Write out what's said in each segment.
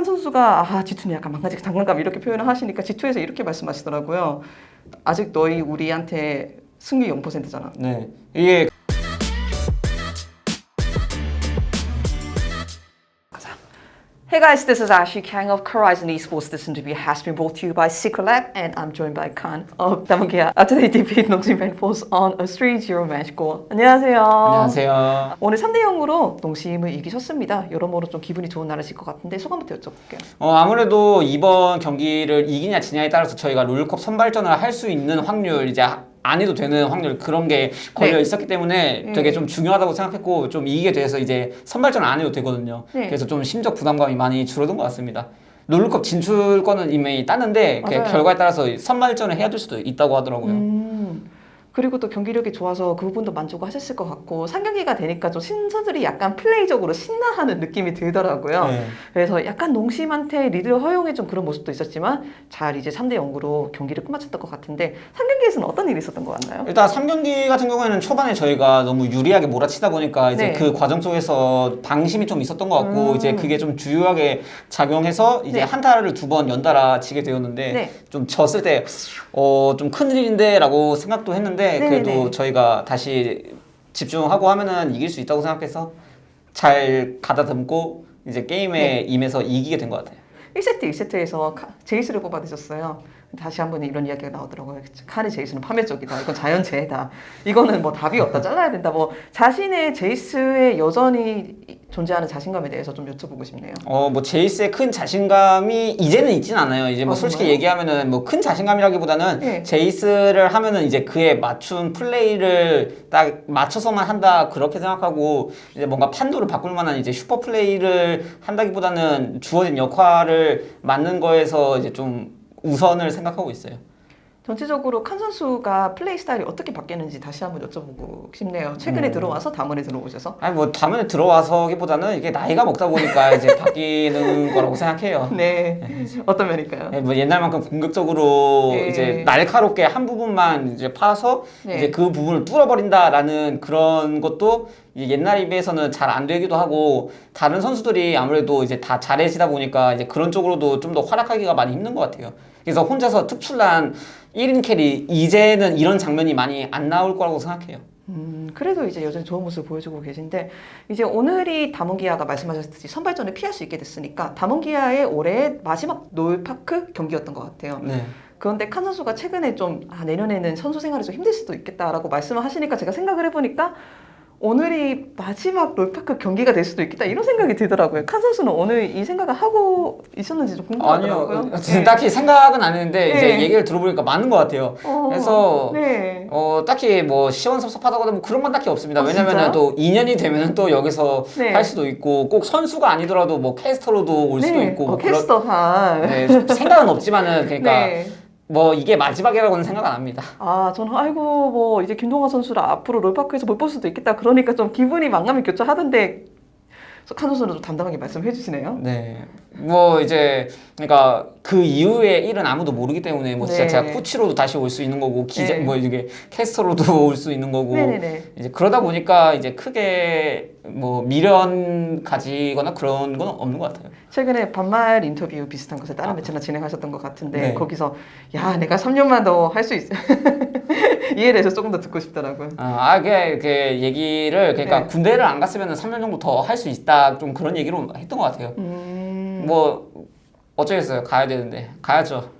선수가 G2는 약간 망가지고 장난감 이렇게 표현을 하시니까 G2에서 이렇게 말씀하시더라고요. 아직 너희 우리한테 승률 0%잖아. 네. 이게 Hey guys, this is Ashley Kang of Horizon Esports. This interview has been brought to you by Secret Lab, and I'm joined by Khan of Damankia. Today defeat Nongsin Banforce on a 3-0 match score. 안녕하세요. 안녕하세요. 오늘 3대 0으로 농심을 이기셨습니다. 여러모로 좀 기분이 좋은 날이실 것 같은데 소감부터 여쭤볼게요. 아무래도 이번 경기를 이기냐 지냐에 따라서 저희가 롤컵 선발전을 할 수 있는 확률, 이제 안 해도 되는 확률, 그런 게 걸려 있었기 때문에 되게 좀 중요하다고 생각했고, 좀 이기게 돼서 이제 선발전을 안 해도 되거든요. 그래서 좀 심적 부담감이 많이 줄어든 것 같습니다. 롤컵 진출권은 이미 땄는데 결과에 따라서 선발전을 해야 될 수도 있다고 하더라고요. 그리고 또 경기력이 좋아서 그 부분도 만족하셨을 것 같고, 3경기가 되니까 좀 신선들이 약간 플레이적으로 신나하는 느낌이 들더라고요. 네. 그래서 약간 농심한테 리드를 허용해 좀 그런 모습도 있었지만 잘 이제 3대 0으로 경기를 끝마쳤던 것 같은데, 3경기에서는 어떤 일이 있었던 것 같나요? 일단 3경기 같은 경우에는 초반에 저희가 너무 유리하게 몰아치다 보니까 이제 그 과정 속에서 방심이 좀 있었던 것 같고, 이제 그게 좀 주요하게 작용해서 이제 한타를 2번 연달아 지게 되었는데, 좀 졌을 때 좀 큰일인데 라고 생각도 했는데, 그래도 저희가 다시 집중하고 하면은 이길 수 있다고 생각해서 잘 가다듬고 이제 게임에 임해서 이기게 된 것 같아요. 1세트, 2세트에서 제이스를 뽑아드셨어요. 다시 한번 이런 이야기가 나오더라고요. 칸의 제이스는 파멸적이다. 이건 자연재해다. 이거는 뭐 답이 없다. 잘라야 된다. 뭐 자신의 제이스에 여전히 존재하는 자신감에 대해서 좀 여쭤보고 싶네요. 뭐 제이스의 큰 자신감이 이제는 있진 않아요. 이제 뭐 솔직히 정말요? 얘기하면은 뭐 큰 자신감이라기보다는 제이스를 하면은 이제 그에 맞춘 플레이를 딱 맞춰서만 한다, 그렇게 생각하고, 이제 뭔가 판도를 바꿀 만한 이제 슈퍼 플레이를 한다기보다는 주어진 역할을 맡는 거에서 이제 좀 우선을 생각하고 있어요. 전체적으로 칸 선수가 플레이 스타일이 어떻게 바뀌는지 다시 한번 여쭤보고 싶네요. 최근에 들어와서 다문에 들어오셔서. 아니 뭐 다문에 들어와서기보다는 이게 나이가 먹다 보니까 이제 바뀌는 거라고 생각해요. 네. 어떤 면일까요? 뭐 옛날만큼 공격적으로 이제 날카롭게 한 부분만 이제 파서 이제 그 부분을 뚫어버린다라는 그런 것도 이제 옛날에 비해서는 잘 안 되기도 하고, 다른 선수들이 아무래도 이제 다 잘해지다 보니까 이제 그런 쪽으로도 좀 더 활약하기가 많이 힘든 것 같아요. 그래서 혼자서 특출난 1인 캐리, 이제는 이런 장면이 많이 안 나올 거라고 생각해요. 그래도 이제 여전히 좋은 모습을 보여주고 계신데, 이제 오늘이 다몬기아가 말씀하셨듯이 선발전을 피할 수 있게 됐으니까 다몬기아의 올해 마지막 놀파크 경기였던 것 같아요. 그런데 칸 선수가 최근에 좀 내년에는 선수 생활이 좀 힘들 수도 있겠다라고 말씀을 하시니까 제가 생각을 해보니까 오늘이 마지막 롤파크 경기가 될 수도 있겠다, 이런 생각이 들더라고요. 칸 선수는 오늘 이 생각을 하고 있었는지 좀 궁금하더라고요. 아니요, 딱히 생각은 안 했는데 이제 얘기를 들어보니까 많은 것 같아요. 그래서 딱히 뭐 시원섭섭하다거나 뭐 그런 건 딱히 없습니다. 왜냐면은 또 2년이 되면은 또 여기서 할 수도 있고, 꼭 선수가 아니더라도 뭐 캐스터로도 올 수도 있고, 캐스터가 생각은 없지만은 그러니까 뭐 이게 마지막이라고는 생각 안 합니다. 저는 아이고 뭐 이제 김동완 선수를 앞으로 롤파크에서 못 볼 수도 있겠다, 그러니까 좀 기분이 망감이 교차하던데 칸 선수는 좀 담담하게 말씀해 주시네요. 뭐 이제 그러니까 그 이후의 일은 아무도 모르기 때문에 뭐 진짜 제가 코치로도 다시 올 수 있는 거고, 뭐 이게 캐스터로도 올 수 있는 거고, 이제 그러다 보니까 이제 크게 뭐 미련 가지거나 그런 건 없는 것 같아요. 최근에 반말 인터뷰 비슷한 것을 다른 매체나 진행하셨던 것 같은데 거기서 야, 내가 3년만 더 할 수 있어. 이에 대해서 조금 더 듣고 싶더라고요. 그 얘기를 그러니까 군대를 안 갔으면 3년 정도 더 할 수 있다, 좀 그런 얘기로 했던 것 같아요. 뭐 어쩌겠어요. 가야 되는데 가야죠.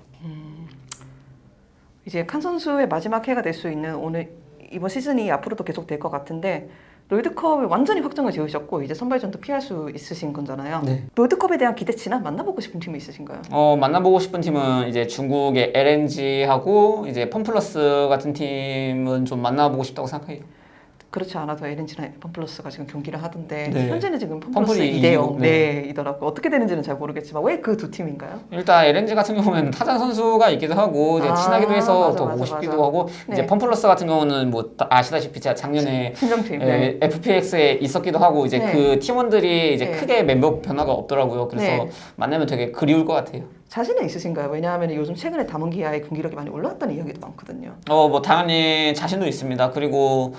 이제 칸 선수의 마지막 해가 될 수 있는 오늘 이번 시즌이 앞으로도 계속 될 것 같은데, 롤드컵을 완전히 확정을 지으셨고 이제 선발전도 피할 수 있으신 거잖아요. 롤드컵에 대한 기대치나 만나보고 싶은 팀이 있으신가요? 만나보고 싶은 팀은 이제 중국의 LNG하고 이제 펌플러스 같은 팀은 좀 만나보고 싶다고 생각해요. 그렇지 않아도 LNG나 펌플러스가 지금 경기를 하던데 현재는 지금 펌플러스 펌플이 2대0 이더라고. 어떻게 되는지는 잘 모르겠지만 왜 그 두 팀인가요? 일단 LNG 같은 경우는 타잔 선수가 있기도 하고 이제 친하기도 해서 더 보고 싶기도 하고, 이제 펌플러스 같은 경우는 뭐 아시다시피 제가 작년에 친정팀 FPX에 있었기도 하고, 이제 그 팀원들이 이제 크게 멤버 변화가 없더라고요. 그래서 만나면 되게 그리울 것 같아요. 자신은 있으신가요? 왜냐하면 요즘 최근에 다몬기아의 경기력이 많이 올라왔다는 이야기도 많거든요. 뭐 당연히 자신도 있습니다. 그리고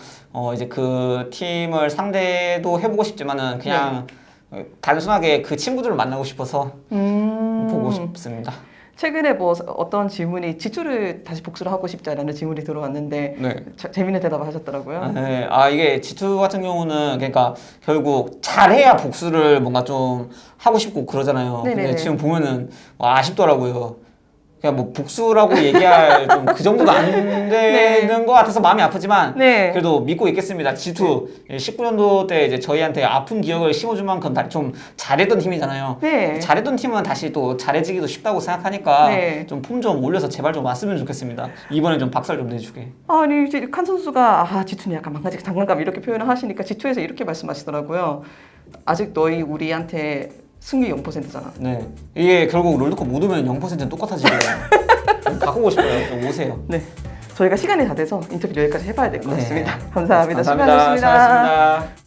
이제 그 팀을 상대도 해보고 싶지만은 그냥 단순하게 그 친구들을 만나고 싶어서 보고 싶습니다. 최근에 뭐 어떤 질문이 지투를 다시 복수를 하고 싶다라는 질문이 들어왔는데 네. 재밌는 대답을 하셨더라고요. 네. 이게 G2 같은 경우는 그러니까 결국 잘해야 복수를 뭔가 좀 하고 싶고 그러잖아요. 네네네. 근데 지금 보면은 아쉽더라고요. 그냥 뭐 복수라고 얘기할 좀 그 정도도 안 되는 것 같아서 마음이 아프지만 네. 그래도 믿고 있겠습니다. G2 19년도 때 이제 저희한테 아픈 기억을 심어줄 만큼 좀 잘했던 팀이잖아요. 네. 잘했던 팀은 다시 또 잘해지기도 쉽다고 생각하니까 네. 좀 폼 좀 올려서 제발 좀 왔으면 좋겠습니다. 이번에 좀 박살 좀 내주게. 아니 이제 칸 선수가 G2는 약간 망가지 장난감 이렇게 표현을 하시니까 G2에서 이렇게 말씀하시더라고요. 아직 너희 우리한테 승리 0%잖아. 네. 이게 결국 롤드컵 못 오면 0%는 똑같아지거든요. 바꾸고 싶어요. 좀 오세요. 네. 저희가 시간이 다 돼서 인터뷰 여기까지 해봐야 될 것 네. 같습니다. 감사합니다. 감사합니다. 수고하셨습니다. 수고하셨습니다.